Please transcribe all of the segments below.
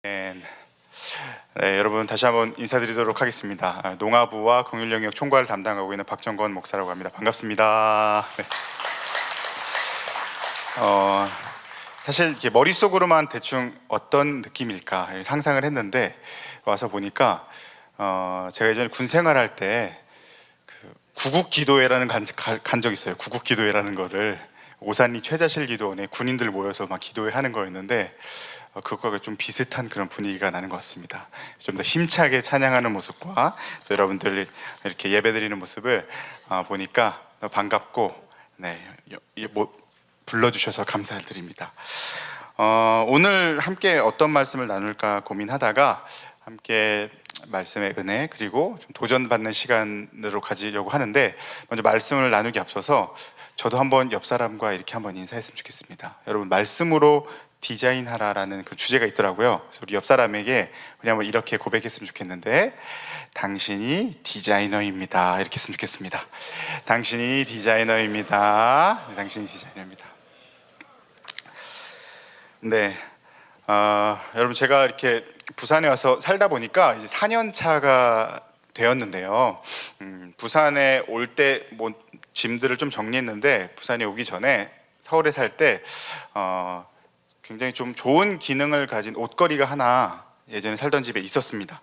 네, 여러분 다시 한번 인사드리도록 하겠습니다. 농아부와 공일영역 총괄을 담당하고 있는 박정건 목사라고 합니다. 반갑습니다. 네. 사실 이렇게 머릿속으로만 대충 어떤 느낌일까 상상을 했는데 와서 보니까 제가 예전에 군 생활할 때 그 구국기도회라는 간 적이 있어요. 구국기도회라는 거를 오산리 최자실 기도원에 군인들 모여서 막 기도회 하는 거였는데 그거가 좀 비슷한 그런 분위기가 나는 것 같습니다. 좀 더 힘차게 찬양하는 모습과 또 여러분들 이렇게 예배드리는 모습을 보니까 반갑고 불러주셔서 감사드립니다. 오늘 함께 어떤 말씀을 나눌까 고민하다가 함께 말씀의 은혜 그리고 좀 도전받는 시간으로 가지려고 하는데, 먼저 말씀을 나누기 앞서서 저도 한번 옆 사람과 이렇게 한번 인사했으면 좋겠습니다. 여러분, 말씀으로 디자인하라라는 그 주제가 있더라고요. 그래서 우리 옆 사람에게 우리 한번 이렇게 고백했으면 좋겠는데, 당신이 디자이너입니다. 이렇게 했으면 좋겠습니다. 당신이 디자이너입니다. 당신이 디자이너입니다. 네, 여러분, 제가 이렇게 부산에 와서 살다 보니까 이제 4년 차가 되었는데요. 부산에 올 때 뭐 짐들을 좀 정리했는데, 부산에 오기 전에 서울에 살 때 굉장히 좀 좋은 기능을 가진 옷걸이가 하나 예전에 살던 집에 있었습니다.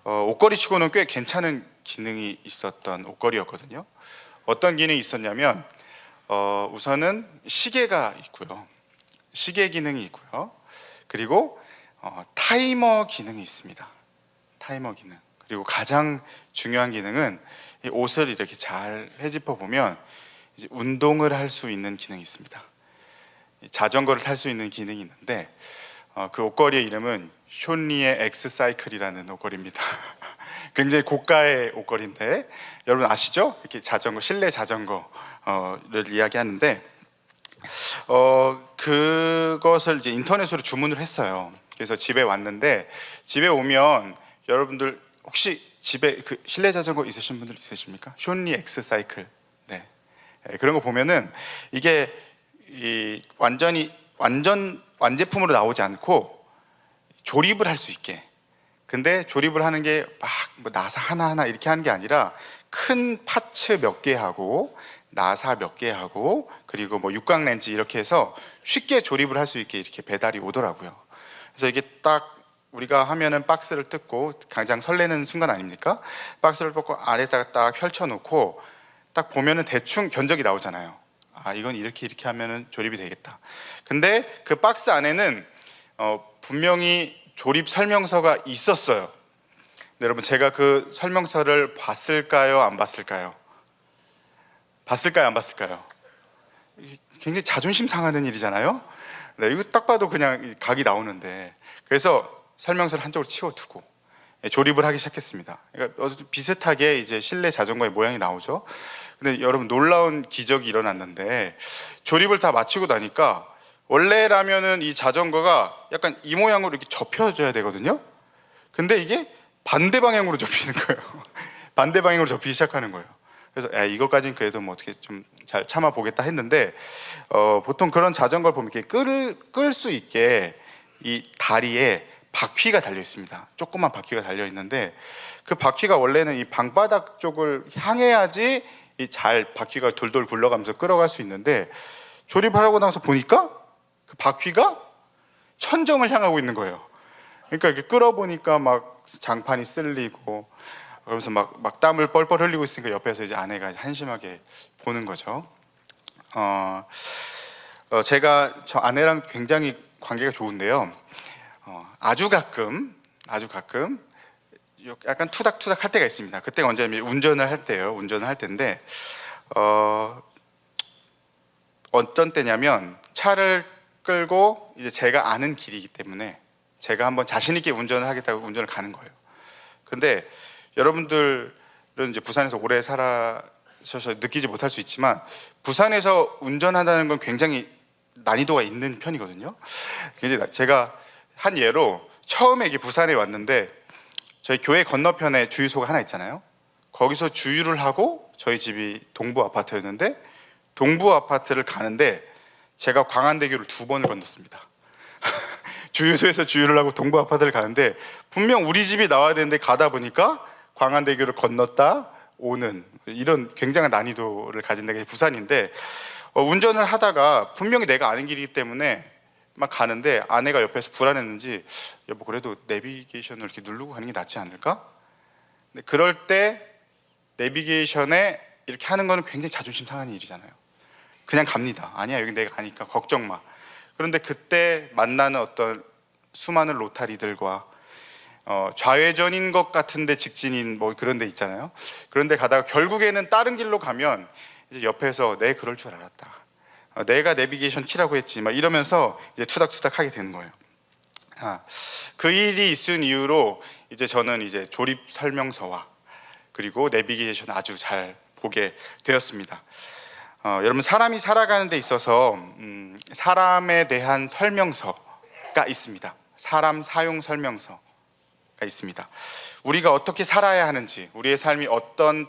옷걸이 치고는 꽤 괜찮은 기능이 있었던 옷걸이였거든요. 어떤 기능이 있었냐면 우선은 시계가 있고요. 시계 기능이 있고요. 그리고 타이머 기능이 있습니다. 타이머 기능. 그리고 가장 중요한 기능은 이 옷을 이렇게 잘 헤집어 보면 이제 운동을 할 수 있는 기능이 있습니다. 자전거를 탈 수 있는 기능이 있는데 그 옷걸이의 이름은 쇼니의 엑스사이클이라는 옷걸이입니다. 굉장히 고가의 옷걸이인데 여러분 아시죠? 이렇게 자전거, 실내 자전거를 이야기하는데 그것을 이제 인터넷으로 주문을 했어요. 그래서 집에 왔는데, 집에 오면 여러분들 혹시 집에 그 실내 자전거 있으신 분들 있으십니까? 쇼니 엑스사이클. 네, 그런 거 보면은 이게 완제품으로 나오지 않고 조립을 할 수 있게. 근데 조립을 하는 게 막 뭐 나사 하나하나 이렇게 하는 게 아니라 큰 파츠 몇 개 하고 나사 몇 개 하고 그리고 뭐 육각 렌즈 이렇게 해서 쉽게 조립을 할 수 있게 이렇게 배달이 오더라고요. 그래서 이게 딱 우리가 하면은 박스를 뜯고 가장 설레는 순간 아닙니까? 박스를 뜯고 아래다가 딱 펼쳐놓고 딱 보면은 대충 견적이 나오잖아요. 아, 이건 이렇게 하면은 조립이 되겠다. 근데 그 박스 안에는 분명히 조립 설명서가 있었어요. 근데 여러분, 제가 그 설명서를 봤을까요? 안 봤을까요? 봤을까요? 안 봤을까요? 굉장히 자존심 상하는 일이잖아요. 네, 이거 딱 봐도 그냥 각이 나오는데, 그래서 설명서를 한쪽으로 치워두고 조립을 하기 시작했습니다. 그러니까 비슷하게 이제 실내 자전거의 모양이 나오죠. 근데 여러분, 놀라운 기적이 일어났는데, 조립을 다 마치고 나니까 원래라면은 이 자전거가 약간 이 모양으로 이렇게 접혀져야 되거든요. 근데 이게 반대 방향으로 접히는 거예요. 반대 방향으로 접히기 시작하는 거예요. 그래서 이것까지는 그래도 뭐 어떻게 좀 잘 참아 보겠다 했는데, 보통 그런 자전거를 보면 이렇게 끌 수 있게 이 다리에 바퀴가 달려 있습니다. 조그만 바퀴가 달려 있는데, 그 바퀴가 원래는 이 방바닥 쪽을 향해야지 이 잘 바퀴가 돌돌 굴러가면서 끌어갈 수 있는데, 조립하고 나서 보니까 그 바퀴가 천정을 향하고 있는 거예요. 그러니까 이렇게 끌어보니까 막 장판이 쓸리고 그러면서 막 땀을 뻘뻘 흘리고 있으니까 옆에서 이제 아내가 한심하게 보는 거죠. 제가 저 아내랑 굉장히 관계가 좋은데요. 아주 가끔 약간 투닥투닥 할 때가 있습니다. 그때가 언제냐면 운전을 할 때예요. 운전을 할 때인데 어떤 때냐면 차를 끌고 이제 제가 아는 길이기 때문에 제가 한번 자신 있게 운전을 하겠다고 운전을 가는 거예요. 근데 여러분들은 이제 부산에서 오래 살아셔서 느끼지 못할 수 있지만, 부산에서 운전한다는 건 굉장히 난이도가 있는 편이거든요. 제가 한 예로 처음에 부산에 왔는데, 저희 교회 건너편에 주유소가 하나 있잖아요. 거기서 주유를 하고 저희 집이 동부 아파트였는데, 동부 아파트를 가는데 제가 광안대교를 2번을 건넜습니다. 주유소에서 주유를 하고 동부 아파트를 가는데 분명 우리 집이 나와야 되는데 가다 보니까 광안대교를 건넜다 오는 이런 굉장한 난이도를 가진 데가 부산인데 운전을 하다가 분명히 내가 아는 길이기 때문에 막 가는데 아내가 옆에서 불안했는지 여보 그래도 내비게이션을 이렇게 누르고 가는 게 낫지 않을까? 근데 그럴 때 내비게이션에 이렇게 하는 거는 굉장히 자존심 상하는 일이잖아요. 그냥 갑니다. 아니야 여기 내가 가니까 걱정 마. 그런데 그때 만나는 어떤 수많은 로타리들과 좌회전인 것 같은데 직진인 뭐 그런 데 있잖아요. 그런 데 가다가 결국에는 다른 길로 가면 이제 옆에서 내 그럴 줄 알았다. 내가 내비게이션 키라고 했지 막 이러면서 이제 투닥투닥 하게 되는 거예요. 그 일이 있은 이후로 이제 저는 이제 조립 설명서와 그리고 내비게이션 아주 잘 보게 되었습니다. 여러분 사람이 살아가는 데 있어서 사람에 대한 설명서가 있습니다. 사람 사용 설명서가 있습니다. 우리가 어떻게 살아야 하는지, 우리의 삶이 어떤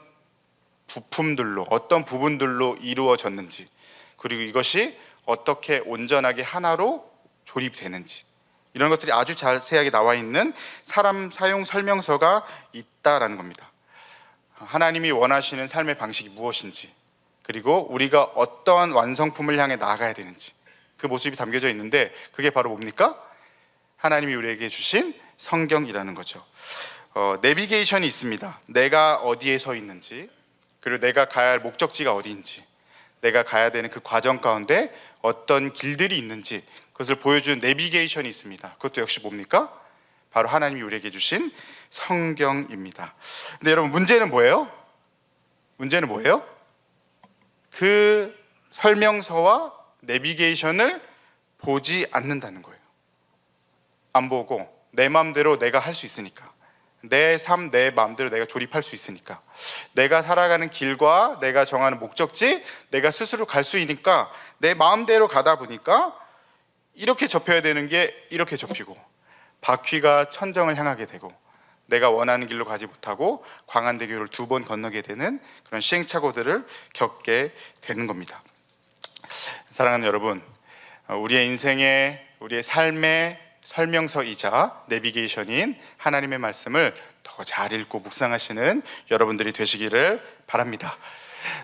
부품들로, 어떤 부분들로 이루어졌는지, 그리고 이것이 어떻게 온전하게 하나로 조립되는지, 이런 것들이 아주 자세하게 나와 있는 사람 사용 설명서가 있다라는 겁니다. 하나님이 원하시는 삶의 방식이 무엇인지, 그리고 우리가 어떤 완성품을 향해 나아가야 되는지 그 모습이 담겨져 있는데 그게 바로 뭡니까? 하나님이 우리에게 주신 성경이라는 거죠. 내비게이션이 있습니다. 내가 어디에 서 있는지, 그리고 내가 가야 할 목적지가 어디인지, 내가 가야 되는 그 과정 가운데 어떤 길들이 있는지 그것을 보여주는 내비게이션이 있습니다. 그것도 역시 뭡니까? 바로 하나님이 우리에게 주신 성경입니다. 근데 여러분 문제는 뭐예요? 문제는 뭐예요? 그 설명서와 내비게이션을 보지 않는다는 거예요. 안 보고 내 마음대로 내가 할 수 있으니까, 내 삶, 내 마음대로 내가 조립할 수 있으니까, 내가 살아가는 길과 내가 정하는 목적지, 내가 스스로 갈 수 있으니까 내 마음대로 가다 보니까 이렇게 접혀야 되는 게 이렇게 접히고, 바퀴가 천정을 향하게 되고, 내가 원하는 길로 가지 못하고 광안대교를 2번 건너게 되는 그런 시행착오들을 겪게 되는 겁니다. 사랑하는 여러분, 우리의 인생의, 우리의 삶의 설명서이자 내비게이션인 하나님의 말씀을 더 잘 읽고 묵상하시는 여러분들이 되시기를 바랍니다.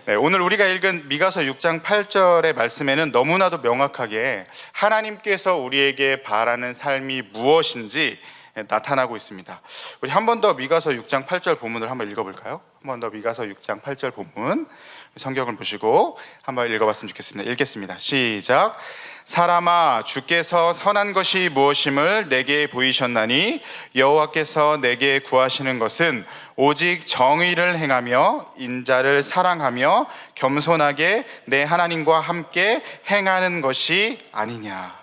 네, 오늘 우리가 읽은 미가서 6장 8절의 말씀에는 너무나도 명확하게 하나님께서 우리에게 바라는 삶이 무엇인지 나타나고 있습니다. 우리 한 번 더 미가서 6장 8절 본문을 한번 읽어볼까요? 한 번 더 미가서 6장 8절 본문 성경을 보시고 한번 읽어봤으면 좋겠습니다. 읽겠습니다. 시작. 사람아, 주께서 선한 것이 무엇임을 내게 보이셨나니 여호와께서 내게 구하시는 것은 오직 정의를 행하며 인자를 사랑하며 겸손하게 내 하나님과 함께 행하는 것이 아니냐.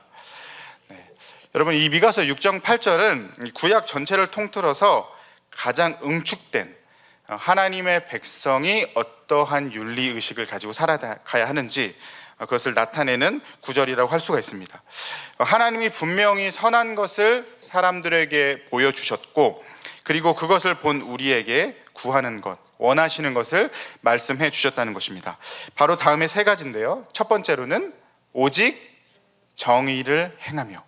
여러분, 이 미가서 6장 8절은 구약 전체를 통틀어서 가장 응축된 하나님의 백성이 어떠한 윤리의식을 가지고 살아가야 하는지 그것을 나타내는 구절이라고 할 수가 있습니다. 하나님이 분명히 선한 것을 사람들에게 보여주셨고, 그리고 그것을 본 우리에게 구하는 것, 원하시는 것을 말씀해 주셨다는 것입니다. 바로 다음에 3가지인데요. 첫 번째로는 오직 정의를 행하며,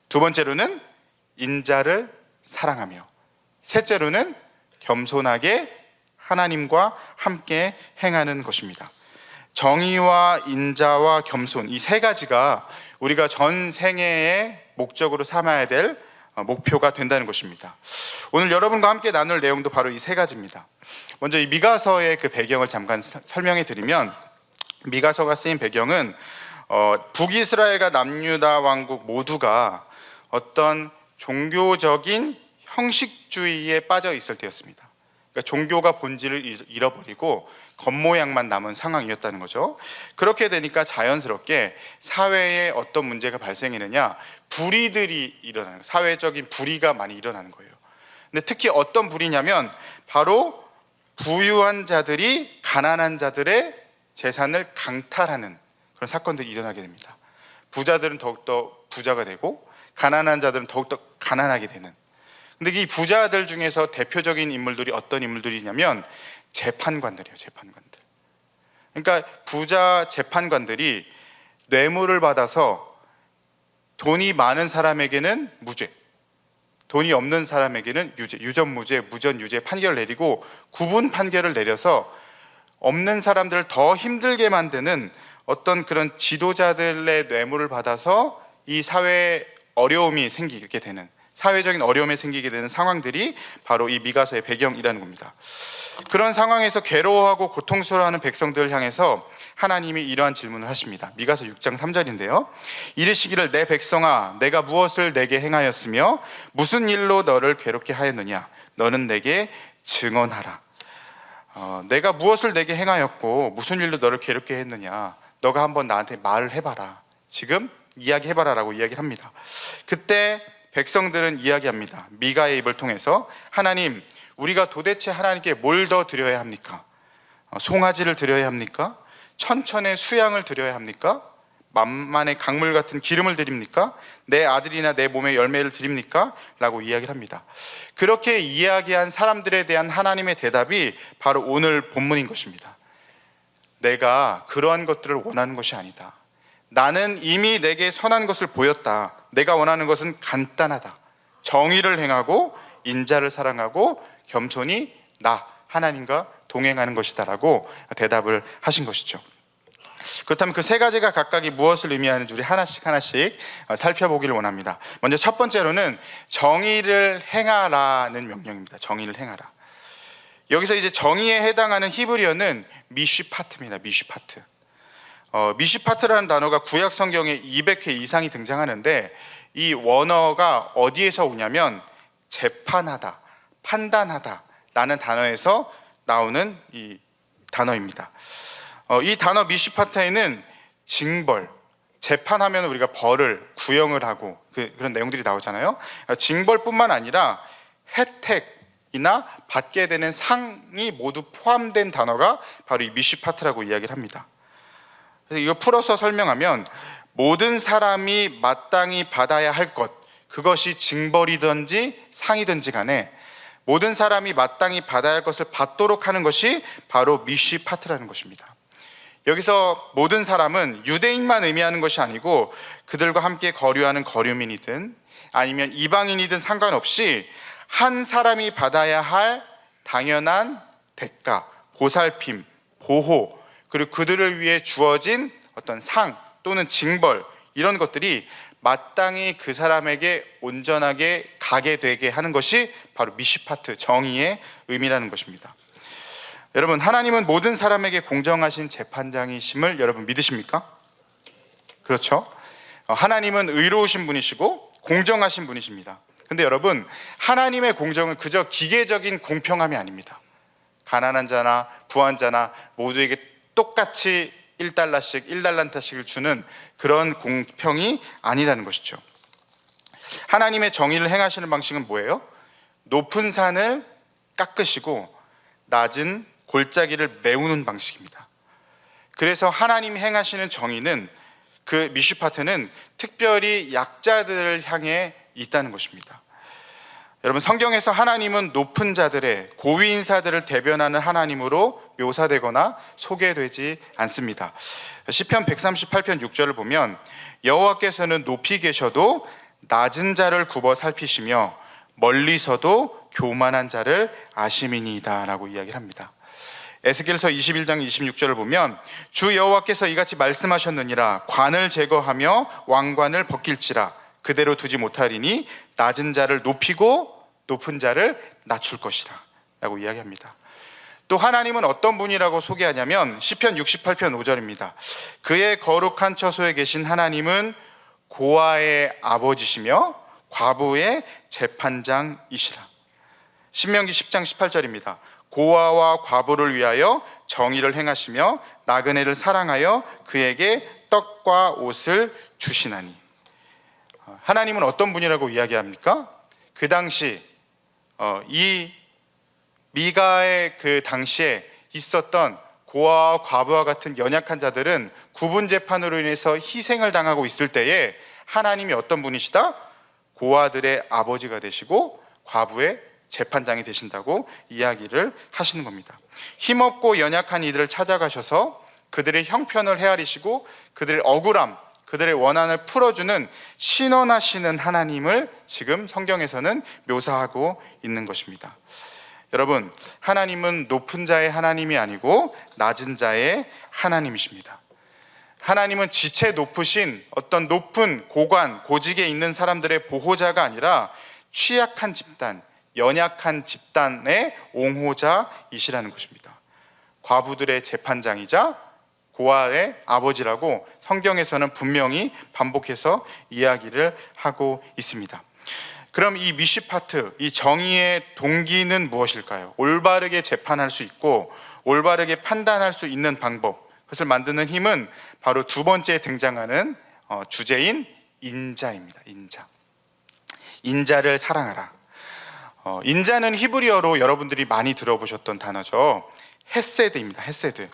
두 번째로는 인자를 사랑하며, 셋째로는 겸손하게 하나님과 함께 행하는 것입니다. 정의와 인자와 겸손, 이 3가지가 우리가 전 생애의 목적으로 삼아야 될 목표가 된다는 것입니다. 오늘 여러분과 함께 나눌 내용도 바로 이 3가지입니다. 먼저 이 미가서의 그 배경을 잠깐 설명해 드리면, 미가서가 쓰인 배경은 북이스라엘과 남유다 왕국 모두가 어떤 종교적인 형식주의에 빠져 있을 때였습니다. 그러니까 종교가 본질을 잃어버리고 겉모양만 남은 상황이었다는 거죠. 그렇게 되니까 자연스럽게 사회에 어떤 문제가 발생했느냐, 불의들이 일어나는 거예요. 사회적인 불의가 많이 일어나는 거예요. 근데 특히 어떤 불의냐면 바로 부유한 자들이 가난한 자들의 재산을 강탈하는 그런 사건들이 일어나게 됩니다. 부자들은 더욱더 부자가 되고 가난한 자들은 더욱더 가난하게 되는. 근데 이 부자들 중에서 대표적인 인물들이 어떤 인물들이냐면 재판관들이에요. 재판관들. 그러니까 부자 재판관들이 뇌물을 받아서 돈이 많은 사람에게는 무죄, 돈이 없는 사람에게는 유죄, 유전무죄, 무전유죄 판결을 내리고 구분 판결을 내려서 없는 사람들을 더 힘들게 만드는 어떤 그런 지도자들의 뇌물을 받아서 이 사회에 어려움이 생기게 되는, 사회적인 어려움이 생기게 되는 상황들이 바로 이 미가서의 배경이라는 겁니다. 그런 상황에서 괴로워하고 고통스러워하는 백성들을 향해서 하나님이 이러한 질문을 하십니다. 미가서 6장 3절인데요. 이르시기를 내 백성아 내가 무엇을 내게 행하였으며 무슨 일로 너를 괴롭게 하였느냐 너는 내게 증언하라. 내가 무엇을 내게 행하였고 무슨 일로 너를 괴롭게 했느냐 너가 한번 나한테 말을 해봐라. 지금 이야기해봐라 라고 이야기를 합니다. 그때 백성들은 이야기합니다. 미가의 입을 통해서 하나님 우리가 도대체 하나님께 뭘 더 드려야 합니까? 송아지를 드려야 합니까? 천천의 수양을 드려야 합니까? 만만의 강물 같은 기름을 드립니까? 내 아들이나 내 몸의 열매를 드립니까? 라고 이야기를 합니다. 그렇게 이야기한 사람들에 대한 하나님의 대답이 바로 오늘 본문인 것입니다. 내가 그러한 것들을 원하는 것이 아니다. 나는 이미 내게 선한 것을 보였다. 내가 원하는 것은 간단하다. 정의를 행하고 인자를 사랑하고 겸손히 나 하나님과 동행하는 것이다 라고 대답을 하신 것이죠. 그렇다면 그 세 가지가 각각이 무엇을 의미하는지 우리 하나씩 살펴보기를 원합니다. 먼저 첫 번째로는 정의를 행하라는 명령입니다. 정의를 행하라. 여기서 이제 정의에 해당하는 히브리어는 미슈파트입니다. 미슈파트. 미슈파트라는 단어가 구약 성경에 200회 이상이 등장하는데 이 원어가 어디에서 오냐면 재판하다, 판단하다 라는 단어에서 나오는 이 단어입니다. 이 단어 미슈파트에는 징벌, 재판하면 우리가 벌을, 구형을 하고 그런 내용들이 나오잖아요. 징벌뿐만 아니라 혜택이나 받게 되는 상이 모두 포함된 단어가 바로 이 미슈파트라고 이야기를 합니다. 그래서 이거 풀어서 설명하면 모든 사람이 마땅히 받아야 할 것, 그것이 징벌이든지 상이든지 간에 모든 사람이 마땅히 받아야 할 것을 받도록 하는 것이 바로 미슈파트라는 것입니다. 여기서 모든 사람은 유대인만 의미하는 것이 아니고 그들과 함께 거류하는 거류민이든 아니면 이방인이든 상관없이 한 사람이 받아야 할 당연한 대가, 보살핌, 보호, 그리고 그들을 위해 주어진 어떤 상 또는 징벌 이런 것들이 마땅히 그 사람에게 온전하게 가게 되게 하는 것이 바로 미슈파트, 정의의 의미라는 것입니다. 여러분, 하나님은 모든 사람에게 공정하신 재판장이심을 여러분 믿으십니까? 그렇죠? 하나님은 의로우신 분이시고 공정하신 분이십니다. 근데 여러분, 하나님의 공정은 그저 기계적인 공평함이 아닙니다. 가난한 자나 부한 자나 모두에게 똑같이 1달러씩 1달란트씩을 주는 그런 공평이 아니라는 것이죠. 하나님의 정의를 행하시는 방식은 뭐예요? 높은 산을 깎으시고 낮은 골짜기를 메우는 방식입니다. 그래서 하나님이 행하시는 정의는 그 미슈파트는 특별히 약자들을 향해 있다는 것입니다. 여러분, 성경에서 하나님은 높은 자들의 고위 인사들을 대변하는 하나님으로 묘사되거나 소개되지 않습니다. 시편 138편 6절을 보면 여호와께서는 높이 계셔도 낮은 자를 굽어 살피시며 멀리서도 교만한 자를 아심이니이다 라고 이야기를 합니다. 에스겔서 21장 26절을 보면 주 여호와께서 이같이 말씀하셨느니라 관을 제거하며 왕관을 벗길지라 그대로 두지 못하리니 낮은 자를 높이고 높은 자를 낮출 것이라 라고 이야기합니다. 또 하나님은 어떤 분이라고 소개하냐면 시편 68편 5절입니다. 그의 거룩한 처소에 계신 하나님은 고아의 아버지시며 과부의 재판장이시라. 신명기 10장 18절입니다. 고아와 과부를 위하여 정의를 행하시며 나그네를 사랑하여 그에게 떡과 옷을 주시나니. 하나님은 어떤 분이라고 이야기합니까? 그 당시 이 미가의 그 당시에 있었던 고아와 과부와 같은 연약한 자들은 구분 재판으로 인해서 희생을 당하고 있을 때에 하나님이 어떤 분이시다? 고아들의 아버지가 되시고 과부의 재판장이 되신다고 이야기를 하시는 겁니다. 힘없고 연약한 이들을 찾아가셔서 그들의 형편을 헤아리시고 그들의 억울함, 그들의 원한을 풀어주는 신원하시는 하나님을 지금 성경에서는 묘사하고 있는 것입니다. 여러분, 하나님은 높은 자의 하나님이 아니고 낮은 자의 하나님이십니다. 하나님은 지체 높으신 어떤 높은 고관, 고직에 있는 사람들의 보호자가 아니라 취약한 집단, 연약한 집단의 옹호자이시라는 것입니다. 과부들의 재판장이자 고아의 아버지라고 성경에서는 분명히 반복해서 이야기를 하고 있습니다. 그럼 이 미시파트, 이 정의의 동기는 무엇일까요? 올바르게 재판할 수 있고 올바르게 판단할 수 있는 방법, 그것을 만드는 힘은 바로 두 번째 등장하는 주제인 인자입니다. 인자를 사랑하라. 인자는 히브리어로 여러분들이 많이 들어보셨던 단어죠. 헤세드입니다. 헤세드.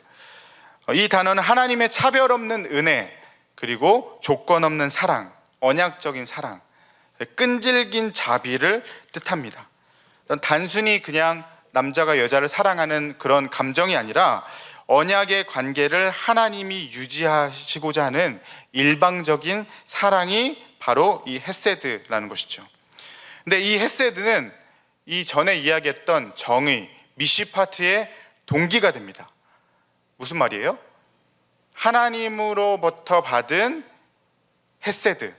이 단어는 하나님의 차별 없는 은혜, 그리고 조건 없는 사랑, 언약적인 사랑, 끈질긴 자비를 뜻합니다. 단순히 그냥 남자가 여자를 사랑하는 그런 감정이 아니라 언약의 관계를 하나님이 유지하시고자 하는 일방적인 사랑이 바로 이 헤세드라는 것이죠. 근데 이 헤세드는 이 전에 이야기했던 정의, 미시파트의 동기가 됩니다. 무슨 말이에요? 하나님으로부터 받은 헤세드,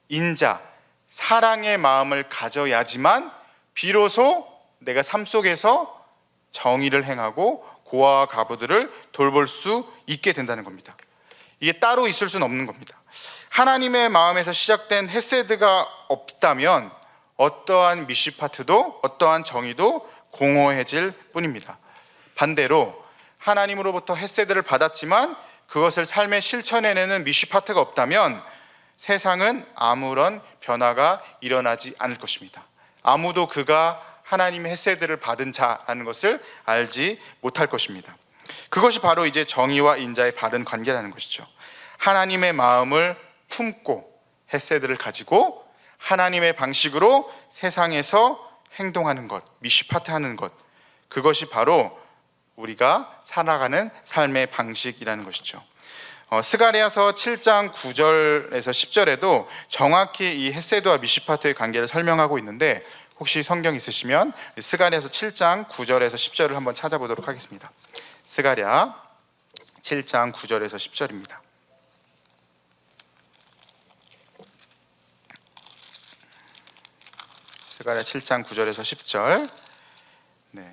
인자, 사랑의 마음을 가져야지만 비로소 내가 삶 속에서 정의를 행하고 고아와 과부들을 돌볼 수 있게 된다는 겁니다. 이게 따로 있을 수는 없는 겁니다. 하나님의 마음에서 시작된 헤세드가 없다면 어떠한 미시파트도 어떠한 정의도 공허해질 뿐입니다. 반대로 하나님으로부터 헤세드를 받았지만 그것을 삶에 실천해내는 미시파트가 없다면 세상은 아무런 변화가 일어나지 않을 것입니다. 아무도 그가 하나님의 헤세드를 받은 자라는 것을 알지 못할 것입니다. 그것이 바로 이제 정의와 인자의 바른 관계라는 것이죠. 하나님의 마음을 품고 헤세드를 가지고 하나님의 방식으로 세상에서 행동하는 것, 미시파트하는 것, 그것이 바로 우리가 살아가는 삶의 방식이라는 것이죠. 스가랴서 7장 9절에서 10절에도 정확히 이 헤세드와 미시파트의 관계를 설명하고 있는데, 혹시 성경 있으시면 스가랴서 7장 9절에서 10절을 한번 찾아보도록 하겠습니다. 스가랴 7장 9절에서 10절입니다. 스가랴 7장 9절에서 10절.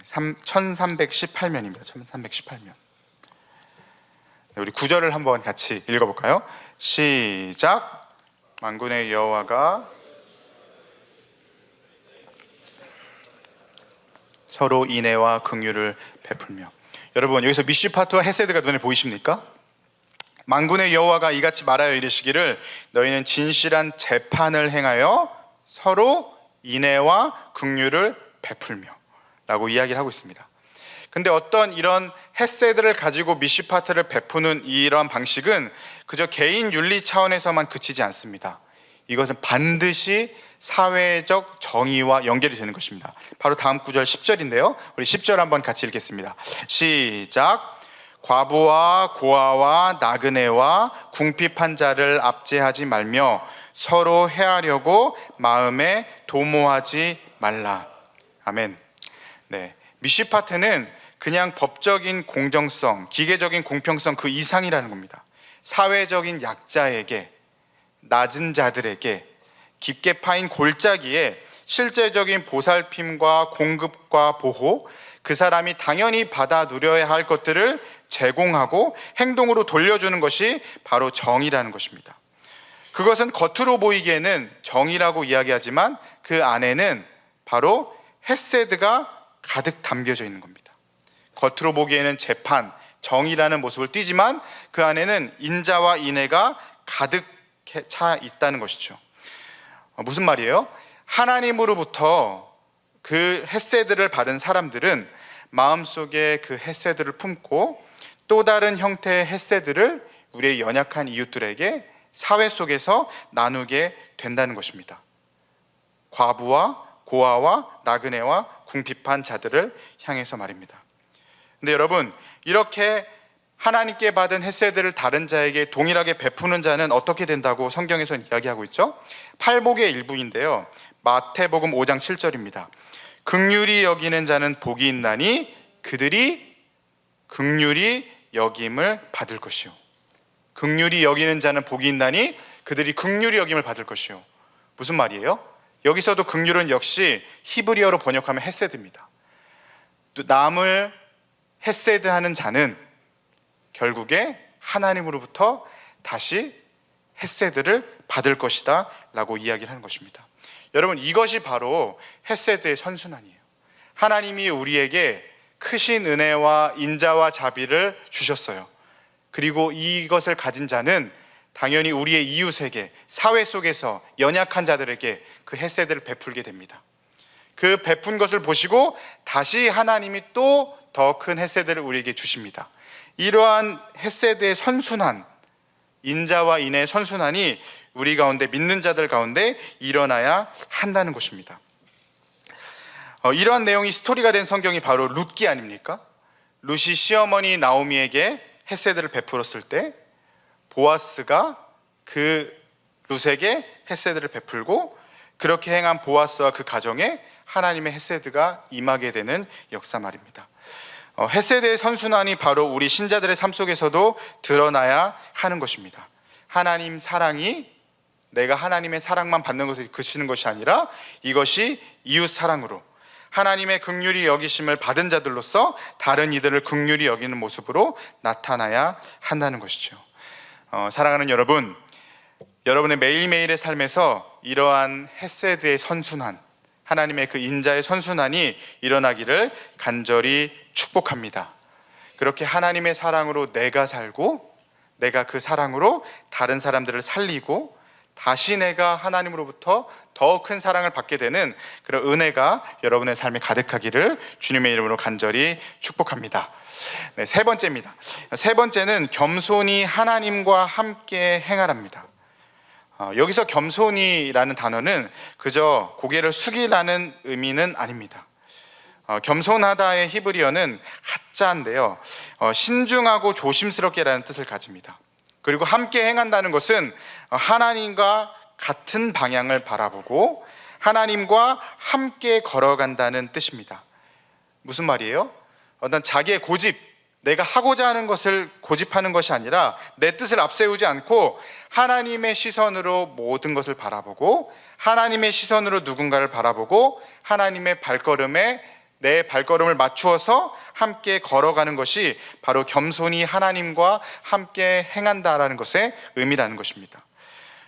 1318면입니다. 1318면. 우리 9절을 한번 같이 읽어볼까요? 시작. 만군의 여호와가 서로 인애와 긍휼을 베풀며. 여러분, 여기서 미시파트와 헤세드가 눈에 보이십니까? 만군의 여호와가 이같이 말하여 이르시기를 너희는 진실한 재판을 행하여 서로 인애와 긍휼을 베풀며 라고 이야기를 하고 있습니다. 근데 어떤 이런 헤세드를 가지고 미시파트를 베푸는 이런 방식은 그저 개인 윤리 차원에서만 그치지 않습니다. 이것은 반드시 사회적 정의와 연결이 되는 것입니다. 바로 다음 구절 10절인데요. 우리 10절 한번 같이 읽겠습니다. 시작. 과부와 고아와 나그네와 궁핍한 자를 압제하지 말며 서로 해하려고 마음에 도모하지 말라. 아멘. 네, 미시파트는 그냥 법적인 공정성, 기계적인 공평성 그 이상이라는 겁니다. 사회적인 약자에게, 낮은 자들에게, 깊게 파인 골짜기에 실제적인 보살핌과 공급과 보호, 그 사람이 당연히 받아 누려야 할 것들을 제공하고 행동으로 돌려주는 것이 바로 정의라는 것입니다. 그것은 겉으로 보이기에는 정의라고 이야기하지만 그 안에는 바로 헤세드가 가득 담겨져 있는 겁니다. 겉으로 보기에는 재판, 정의라는 모습을 띠지만 그 안에는 인자와 인애가 가득 차 있다는 것이죠. 무슨 말이에요? 하나님으로부터 그 헤세드를 받은 사람들은 마음속에 그 헤세드를 품고 또 다른 형태의 헤세드를 우리의 연약한 이웃들에게 사회 속에서 나누게 된다는 것입니다. 과부와 고아와 나그네와 궁핍한 자들을 향해서 말입니다. 근데 여러분, 이렇게 하나님께 받은 헤세드를 다른 자에게 동일하게 베푸는 자는 어떻게 된다고 성경에서는 이야기하고 있죠? 팔복의 일부인데요, 마태복음 5장 7절입니다. 긍휼히 여기는 자는 복이 있나니 그들이 긍휼히 여김을 받을 것이요. 긍휼히 여기는 자는 복이 있나니 그들이 긍휼히 여김을 받을 것이요. 무슨 말이에요? 여기서도 긍휼은 역시 히브리어로 번역하면 헤세드입니다. 남을 헤세드하는 자는 결국에 하나님으로부터 다시 헤세드를 받을 것이다 라고 이야기를 하는 것입니다. 여러분, 이것이 바로 헤세드의 선순환이에요. 하나님이 우리에게 크신 은혜와 인자와 자비를 주셨어요. 그리고 이것을 가진 자는 당연히 우리의 이웃에게, 사회 속에서 연약한 자들에게 그 헤세드를 베풀게 됩니다. 그 베푼 것을 보시고 다시 하나님이 또 더 큰 헤세드를 우리에게 주십니다. 이러한 헤세드의 선순환, 인자와 인의 선순환이 우리 가운데, 믿는 자들 가운데 일어나야 한다는 것입니다. 이러한 내용이 스토리가 된 성경이 바로 룻기 아닙니까? 룻이 시어머니 나오미에게 헤세드를 베풀었을 때 보아스가 그 룻에게 헤세드를 베풀고, 그렇게 행한 보아스와 그 가정에 하나님의 헤세드가 임하게 되는 역사 말입니다. 헤세드의 선순환이 바로 우리 신자들의 삶 속에서도 드러나야 하는 것입니다. 하나님 사랑이 내가 하나님의 사랑만 받는 것에 그치는 것이 아니라 이것이 이웃 사랑으로 하나님의 긍휼히 여기심을 받은 자들로서 다른 이들을 긍휼히 여기는 모습으로 나타나야 한다는 것이죠. 사랑하는 여러분, 여러분의 매일매일의 삶에서 이러한 헤세드의 선순환, 하나님의 그 인자의 선순환이 일어나기를 간절히 축복합니다. 그렇게 하나님의 사랑으로 내가 살고, 내가 그 사랑으로 다른 사람들을 살리고, 다시 내가 하나님으로부터 더 큰 사랑을 받게 되는 그런 은혜가 여러분의 삶에 가득하기를 주님의 이름으로 간절히 축복합니다. 네, 세 번째입니다. 세 번째는 겸손히 하나님과 함께 행하랍니다. 여기서 겸손이라는 단어는 그저 고개를 숙이라는 의미는 아닙니다. 겸손하다의 히브리어는 하자인데요, 신중하고 조심스럽게라는 뜻을 가집니다. 그리고 함께 행한다는 것은 하나님과 같은 방향을 바라보고 하나님과 함께 걸어간다는 뜻입니다. 무슨 말이에요? 어떤 자기의 고집, 내가 하고자 하는 것을 고집하는 것이 아니라 내 뜻을 앞세우지 않고 하나님의 시선으로 모든 것을 바라보고, 하나님의 시선으로 누군가를 바라보고 하나님의 발걸음에 내 발걸음을 맞추어서 함께 걸어가는 것이 바로 겸손히 하나님과 함께 행한다라는 것의 의미라는 것입니다.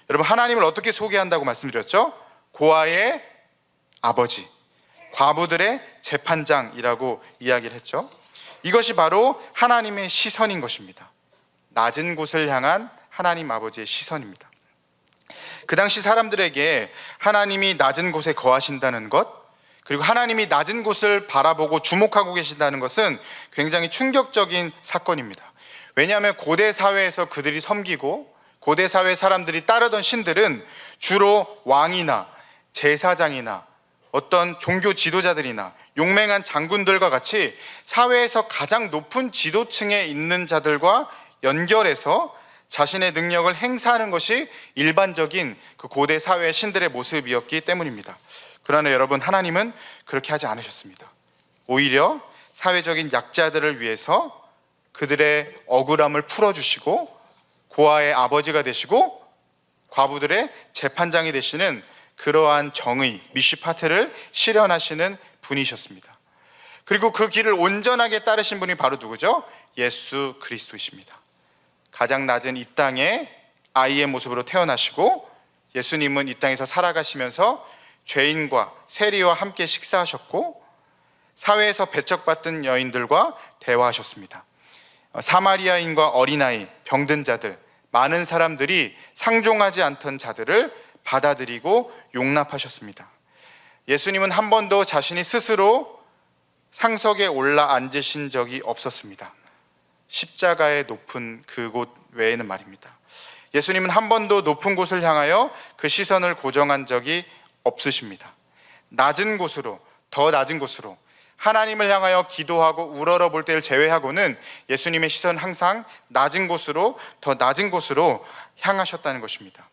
여러분, 하나님을 어떻게 소개한다고 말씀드렸죠? 고아의 아버지, 과부들의 재판장이라고 이야기를 했죠. 이것이 바로 하나님의 시선인 것입니다. 낮은 곳을 향한 하나님 아버지의 시선입니다. 그 당시 사람들에게 하나님이 낮은 곳에 거하신다는 것, 그리고 하나님이 낮은 곳을 바라보고 주목하고 계신다는 것은 굉장히 충격적인 사건입니다. 왜냐하면 고대 사회에서 그들이 섬기고 고대 사회 사람들이 따르던 신들은 주로 왕이나 제사장이나 어떤 종교 지도자들이나 용맹한 장군들과 같이 사회에서 가장 높은 지도층에 있는 자들과 연결해서 자신의 능력을 행사하는 것이 일반적인 그 고대 사회의 신들의 모습이었기 때문입니다. 그러나 여러분, 하나님은 그렇게 하지 않으셨습니다. 오히려 사회적인 약자들을 위해서 그들의 억울함을 풀어주시고 고아의 아버지가 되시고 과부들의 재판장이 되시는 그러한 정의, 미시파테를 실현하시는 분이셨습니다. 그리고 그 길을 온전하게 따르신 분이 바로 누구죠? 예수 그리스도이십니다. 가장 낮은 이 땅에 아이의 모습으로 태어나시고 예수님은 이 땅에서 살아가시면서 죄인과 세리와 함께 식사하셨고 사회에서 배척받던 여인들과 대화하셨습니다. 사마리아인과 어린아이, 병든 자들, 많은 사람들이 상종하지 않던 자들을 받아들이고 용납하셨습니다. 예수님은 한 번도 자신이 스스로 상석에 올라 앉으신 적이 없었습니다. 십자가의 높은 그곳 외에는 말입니다. 예수님은 한 번도 높은 곳을 향하여 그 시선을 고정한 적이 없으십니다. 낮은 곳으로, 더 낮은 곳으로 하나님을 향하여 기도하고 우러러 볼 때를 제외하고는 예수님의 시선은 항상 낮은 곳으로, 더 낮은 곳으로 향하셨다는 것입니다.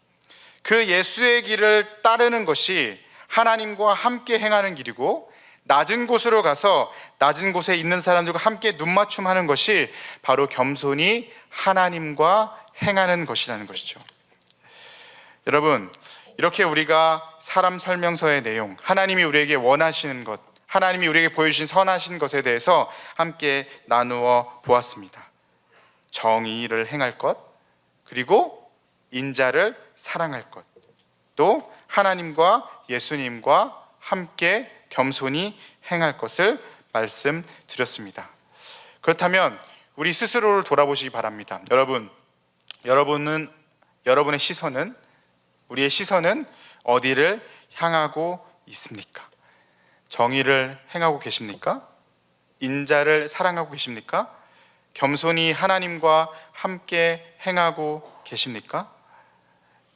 그 예수의 길을 따르는 것이 하나님과 함께 행하는 길이고, 낮은 곳으로 가서 낮은 곳에 있는 사람들과 함께 눈맞춤하는 것이 바로 겸손히 하나님과 행하는 것이라는 것이죠. 여러분, 이렇게 우리가 사람 설명서의 내용, 하나님이 우리에게 원하시는 것, 하나님이 우리에게 보여주신 선하신 것에 대해서 함께 나누어 보았습니다. 정의를 행할 것, 그리고 인자를 사랑할 것, 또 하나님과 예수님과 함께 겸손히 행할 것을 말씀드렸습니다. 그렇다면 우리 스스로를 돌아보시기 바랍니다. 여러분의 시선은, 우리의 시선은 어디를 향하고 있습니까? 정의를 행하고 계십니까? 인자를 사랑하고 계십니까? 겸손히 하나님과 함께 행하고 계십니까?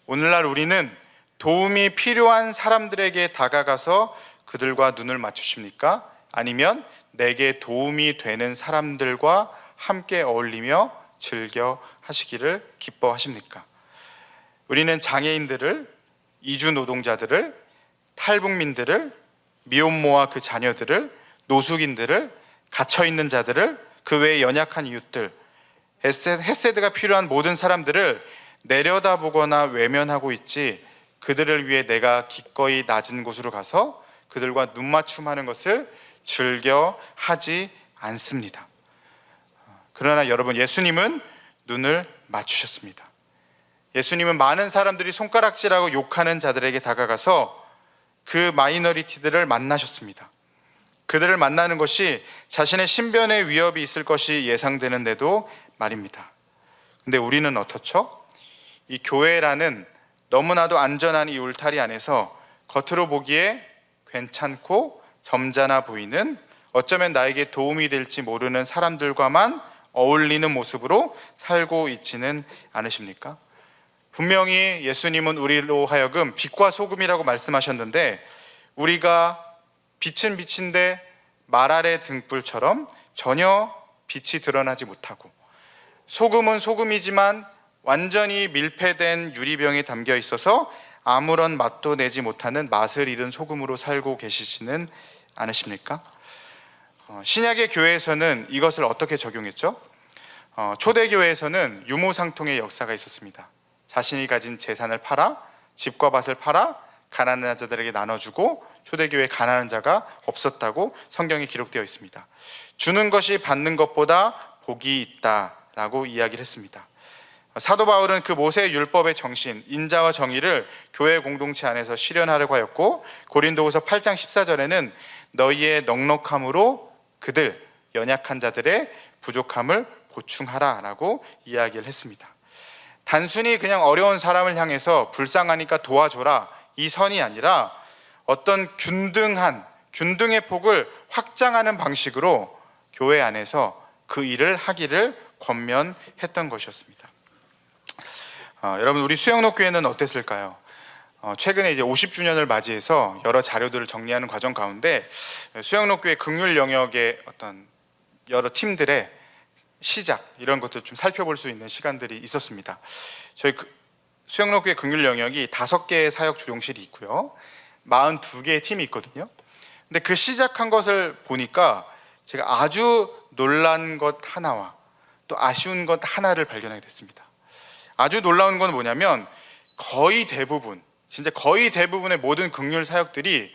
오늘날 우리는 도움이 필요한 사람들에게 다가가서 그들과 눈을 맞추십니까? 아니면 내게 도움이 되는 사람들과 함께 어울리며 즐겨 하시기를 기뻐하십니까? 우리는 장애인들을, 이주 노동자들을, 탈북민들을, 미혼모와 그 자녀들을, 노숙인들을, 갇혀있는 자들을, 그 외에 연약한 이웃들, 헤세드가 필요한 모든 사람들을 내려다보거나 외면하고 있지, 그들을 위해 내가 기꺼이 낮은 곳으로 가서 그들과 눈맞춤하는 것을 즐겨 하지 않습니다. 그러나 여러분, 예수님은 눈을 맞추셨습니다. 예수님은 많은 사람들이 손가락질하고 욕하는 자들에게 다가가서 그 마이너리티들을 만나셨습니다. 그들을 만나는 것이 자신의 신변에 위협이 있을 것이 예상되는데도 말입니다. 근데 우리는 어떻죠? 이 교회라는 너무나도 안전한 이 울타리 안에서 겉으로 보기에 괜찮고 점잖아 보이는, 어쩌면 나에게 도움이 될지 모르는 사람들과만 어울리는 모습으로 살고 있지는 않으십니까? 분명히 예수님은 우리로 하여금 빛과 소금이라고 말씀하셨는데, 우리가 빛은 빛인데 말 아래 등불처럼 전혀 빛이 드러나지 못하고, 소금은 소금이지만 완전히 밀폐된 유리병에 담겨 있어서 아무런 맛도 내지 못하는 맛을 잃은 소금으로 살고 계시지는 않으십니까? 신약의 교회에서는 이것을 어떻게 적용했죠? 초대교회에서는 유무상통의 역사가 있었습니다. 자신이 가진 재산을 팔아, 집과 밭을 팔아 가난한 자들에게 나눠주고, 초대교회에 가난한 자가 없었다고 성경에 기록되어 있습니다. 주는 것이 받는 것보다 복이 있다라고 이야기를 했습니다. 사도 바울은 그 모세의 율법의 정신, 인자와 정의를 교회 공동체 안에서 실현하려고 하였고, 고린도후서 8장 14절에는 너희의 넉넉함으로 그들, 연약한 자들의 부족함을 보충하라 라고 이야기를 했습니다. 단순히 그냥 어려운 사람을 향해서 불쌍하니까 도와줘라, 이 선이 아니라 어떤 균등의 폭을 확장하는 방식으로 교회 안에서 그 일을 하기를 권면했던 것이었습니다. 여러분, 우리 수영록교회는 어땠을까요? 최근에 이제 50주년을 맞이해서 여러 자료들을 정리하는 과정 가운데 수영록교회 긍휼 영역의 어떤 여러 팀들의 시작, 이런 것들을 좀 살펴볼 수 있는 시간들이 있었습니다. 저희 수영록교회 긍휼 영역이 5개의 사역 조종실이 있고요, 42개의 팀이 있거든요. 근데 그 시작한 것을 보니까 제가 아주 놀란 것 하나와 또 아쉬운 것 하나를 발견하게 됐습니다. 아주 놀라운 건 뭐냐면, 진짜 거의 대부분의 모든 긍휼 사역들이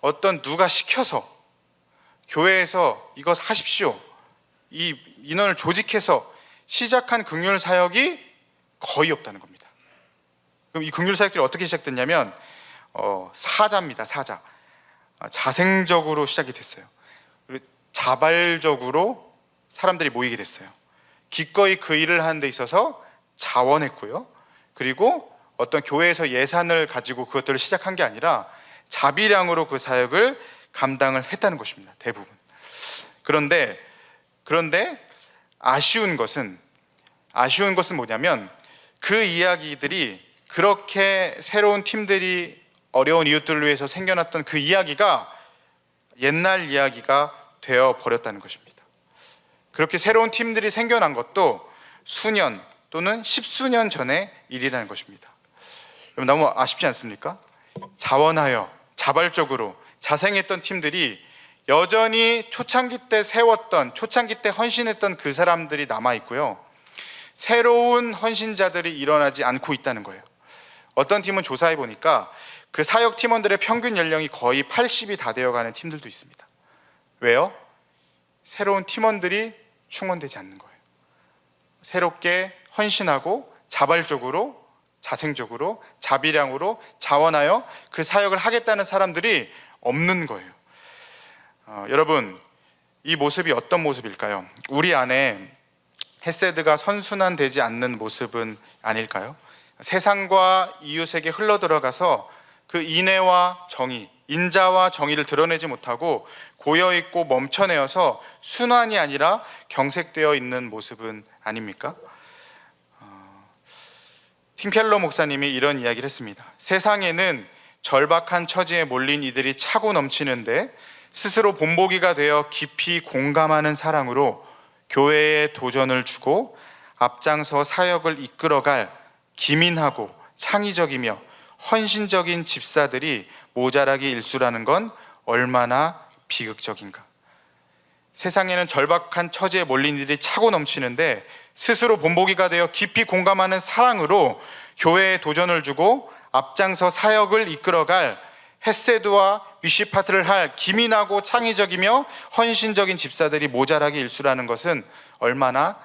어떤 누가 시켜서, 교회에서 이것 하십시오, 이 인원을 조직해서 시작한 긍휼 사역이 거의 없다는 겁니다. 그럼 이 긍휼 사역들이 어떻게 시작됐냐면 사자입니다. 사자. 자생적으로 시작이 됐어요. 그리고 자발적으로 사람들이 모이게 됐어요. 기꺼이 그 일을 하는 데 있어서 자원했고요, 그리고 어떤 교회에서 예산을 가지고 그것들을 시작한 게 아니라 자비량으로 그 사역을 감당을 했다는 것입니다, 대부분. 그런데 아쉬운 것은 뭐냐면, 그 이야기들이, 그렇게 새로운 팀들이 어려운 이웃들을 위해서 생겨났던 그 이야기가 옛날 이야기가 되어 버렸다는 것입니다. 그렇게 새로운 팀들이 생겨난 것도 수년 또는 십수년 전의 일이라는 것입니다. 여러분, 너무 아쉽지 않습니까? 자원하여 자발적으로 자생했던 팀들이 여전히 초창기 때 세웠던, 초창기 때 헌신했던 그 사람들이 남아있고요, 새로운 헌신자들이 일어나지 않고 있다는 거예요. 어떤 팀은 조사해 보니까 그 사역 팀원들의 평균 연령이 거의 80이 다 되어가는 팀들도 있습니다. 왜요? 새로운 팀원들이 충원되지 않는 거예요. 새롭게 헌신하고 자발적으로, 자생적으로, 자비량으로 자원하여 그 사역을 하겠다는 사람들이 없는 거예요. 여러분, 이 모습이 어떤 모습일까요? 우리 안에 헤세드가 선순환되지 않는 모습은 아닐까요? 세상과 이웃에게 흘러들어가서 그 인애와 정의, 인자와 정의를 드러내지 못하고 고여있고 멈춰내어서 순환이 아니라 경색되어 있는 모습은 아닙니까? 팀켈러 목사님이 이런 이야기를 했습니다. 세상에는 절박한 처지에 몰린 이들이 차고 넘치는데 스스로 본보기가 되어 깊이 공감하는 사랑으로 교회에 도전을 주고 앞장서 사역을 이끌어갈 기민하고 창의적이며 헌신적인 집사들이 모자라기 일쑤라는 건 얼마나 비극적인가. 세상에는 절박한 처지에 몰린 이들이 차고 넘치는데 스스로 본보기가 되어 깊이 공감하는 사랑으로 교회에 도전을 주고 앞장서 사역을 이끌어갈 헤세드와 미시파트를 할 기민하고 창의적이며 헌신적인 집사들이 모자라기 일쑤라는 것은 얼마나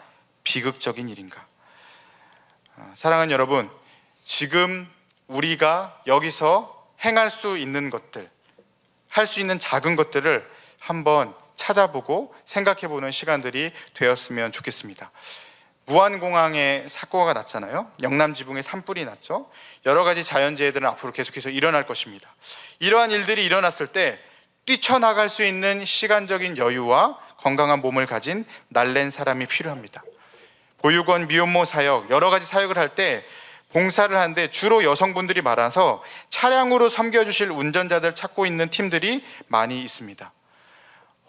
비극적인 일인가. 사랑하는 여러분, 지금 우리가 여기서 행할 수 있는 것들, 할 수 있는 작은 것들을 한번 찾아보고 생각해보는 시간들이 되었으면 좋겠습니다. 무안공항에 사고가 났잖아요. 영남지붕에 산불이 났죠. 여러 가지 자연재해들은 앞으로 계속해서 일어날 것입니다. 이러한 일들이 일어났을 때 뛰쳐나갈 수 있는 시간적인 여유와 건강한 몸을 가진 날랜 사람이 필요합니다. 보육원, 미혼모 사역, 여러 가지 사역을 할 때 봉사를 하는데 주로 여성분들이 많아서 차량으로 섬겨주실 운전자들 찾고 있는 팀들이 많이 있습니다.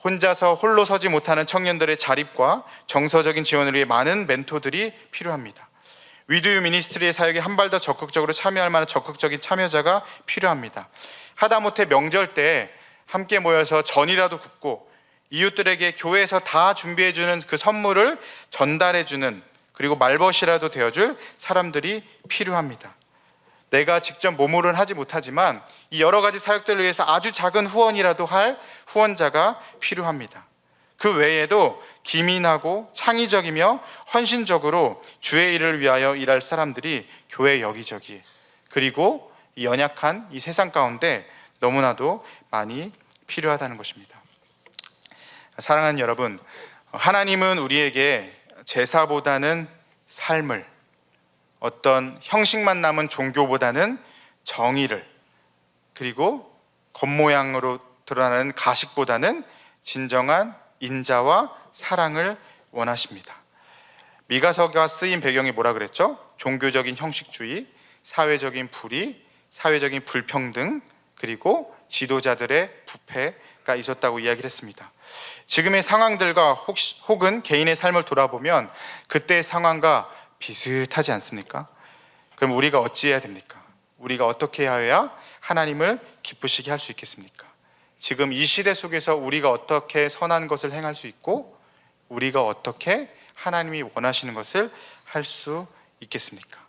혼자서 홀로 서지 못하는 청년들의 자립과 정서적인 지원을 위해 많은 멘토들이 필요합니다. 위드유 미니스트리의 사역에 한 발 더 적극적으로 참여할 만한 적극적인 참여자가 필요합니다. 하다못해 명절 때 함께 모여서 전이라도 굽고 이웃들에게 교회에서 다 준비해주는 그 선물을 전달해주는, 그리고 말벗이라도 되어줄 사람들이 필요합니다. 내가 직접 몸으로는 하지 못하지만 이 여러 가지 사역들을 위해서 아주 작은 후원이라도 할 후원자가 필요합니다. 그 외에도 기민하고 창의적이며 헌신적으로 주의 일을 위하여 일할 사람들이 교회 여기저기, 그리고 이 연약한 이 세상 가운데 너무나도 많이 필요하다는 것입니다. 사랑하는 여러분, 하나님은 우리에게 제사보다는 삶을, 어떤 형식만 남은 종교보다는 정의를, 그리고 겉모양으로 드러나는 가식보다는 진정한 인자와 사랑을 원하십니다. 미가서가 쓰인 배경이 뭐라 그랬죠? 종교적인 형식주의, 사회적인 불의, 사회적인 불평등, 그리고 지도자들의 부패가 있었다고 이야기를 했습니다. 지금의 상황들과 혹은 개인의 삶을 돌아보면 그때의 상황과 비슷하지 않습니까? 그럼 우리가 어찌해야 됩니까? 우리가 어떻게 해야 하나님을 기쁘시게 할 수 있겠습니까? 지금 이 시대 속에서 우리가 어떻게 선한 것을 행할 수 있고 우리가 어떻게 하나님이 원하시는 것을 할 수 있겠습니까?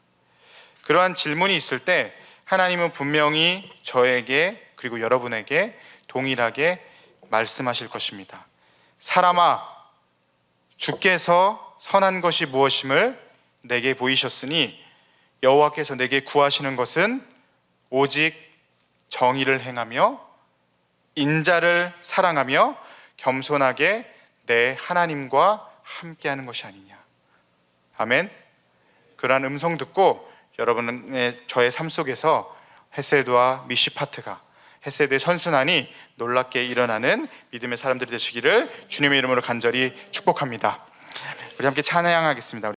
그러한 질문이 있을 때 하나님은 분명히 저에게 그리고 여러분에게 동일하게 말씀하실 것입니다. 사람아, 주께서 선한 것이 무엇임을 내게 보이셨으니 여호와께서 내게 구하시는 것은 오직 정의를 행하며 인자를 사랑하며 겸손하게 내 하나님과 함께하는 것이 아니냐. 아멘. 그러한 음성 듣고 여러분의 저의 삶 속에서 헤세드와 미시파트가, 헤세드의 선순환이 놀랍게 일어나는 믿음의 사람들이 되시기를 주님의 이름으로 간절히 축복합니다. 우리 함께 찬양하겠습니다.